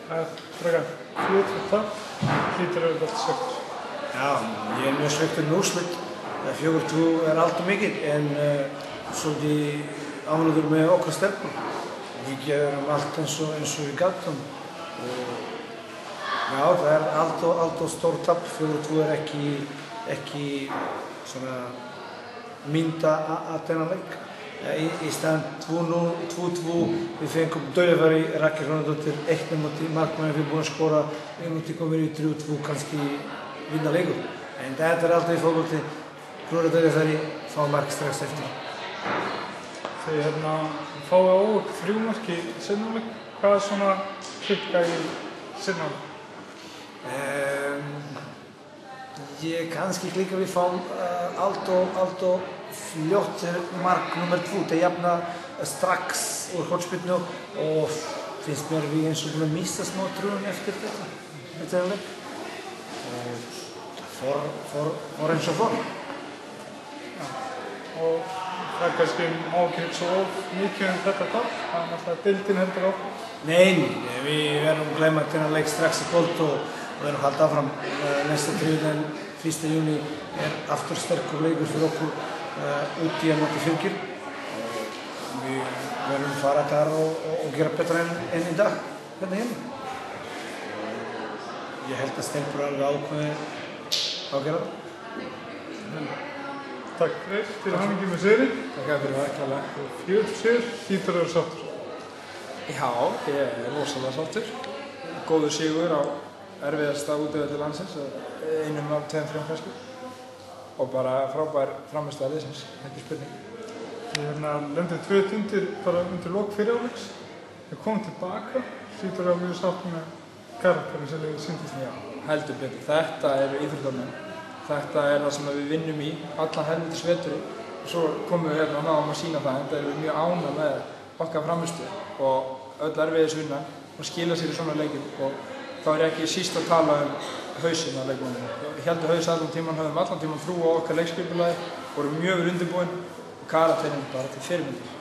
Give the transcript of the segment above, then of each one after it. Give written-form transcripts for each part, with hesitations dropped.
Það frekar fljótt tap, hlýtur auðvitað svekktur. Já, ég mjög svekktur með úrslit. 4-2 allt og mikið, en svolítið ánægður með okkar stelpur. Við gerum allt eins og við gátum. Já, það allt og stór tap. 4-2 ekki svona mynda að þennan leik. Í staðan 2-2 við fengum dauðafæri Rakel Hranadóttir 1 móti markmanni við búin að skora einhvern komið í 3-2 kannski vinna leikur. En þetta alltaf í fótbolti, klúra dauðafæri, fá mark strax eftir. Þið fáið óvart 3 mark í seinni hálfleik. Hvað svona klikkaði í seinni hálfleik? Ég kannski klikka við fáum allt og fljótt mark nummer 2. Það jafna strax úr hornspyrnu og finnst mér við eins og búin að missa smá trúin eftir þetta leik. Fór eins og fór. Og það kannski má ekki svo mikið þetta tap, það náttúrulega deildin heldur áfram. Nei, við verðum að gleyma þennan leik strax í kvöld og við verðum að halda áfram næsta þriðjudag 1. júní aftur sterkur leikur fyrir okkur úti á móti Fylkir. Við verðum að fara þar og gera betra enn í dag hérna heima. Ég held að stelpur alveg ákveði að gera það. Takk til hamingju með sigurinn. Takk fyrir það, kærlega. 4 sigur, hlýtur að vera sáttur. Já, ég rosalega sáttur. Góður sigur á erfiðasta útivelli landsins, einum af 2-3 kannski. Og bara frábær frammistaða liðsins, ekki spurning. Þið lendið 2 undir lok fyrri hálfleiks. Þið komum tilbaka, hlýtur að vera mjög sáttur með karakterinn sem liðið sýndist. Já, heldur betur. Þetta eru íþróttamenn. Þetta það sem við vinnum í allan helvítis veturinn og svo komum við og náðum að sýna það, en það erum mjög ánægð með okkar frammistöðu og öll erfiðisvinna og skila sér í svona leikjum og þá ég ekki síst að tala hausinn á leikmanninu. Við héldum haus allan tíman, höfðum allan tíman trú á okkar leikskipulagi, vorum mjög vel undirbúin og karakterinn bara til fyrirmyndir.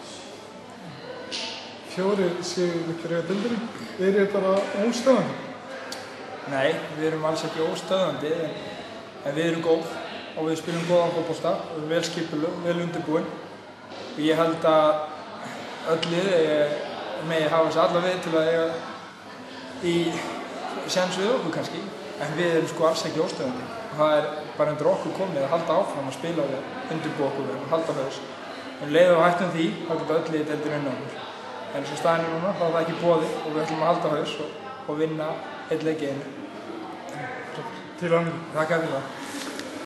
4 sigurleikir í deildinni, þið bara óstöðandi? Nei, við erum alls ekki óstöðandi, en við erum góð og við spilum góðan fótbolta, við erum vel skipulögð, vel undirbúin og ég held að öll lið megi hafa þessi alla við til að eiga í séns við okkur kannski, en við erum sko alls ekki óstöðandi og það bara undir okkur komið að halda áfram að spila við, undirbúa okkur við, halda haus. En leið og hættum því, þá geta öll lið deildin unna okkur. En svo staðinu núna, þá það ekki boðið og við ætlum að halda haus og vinna einn leik í einu. Til hamingju. Takk fyrir það.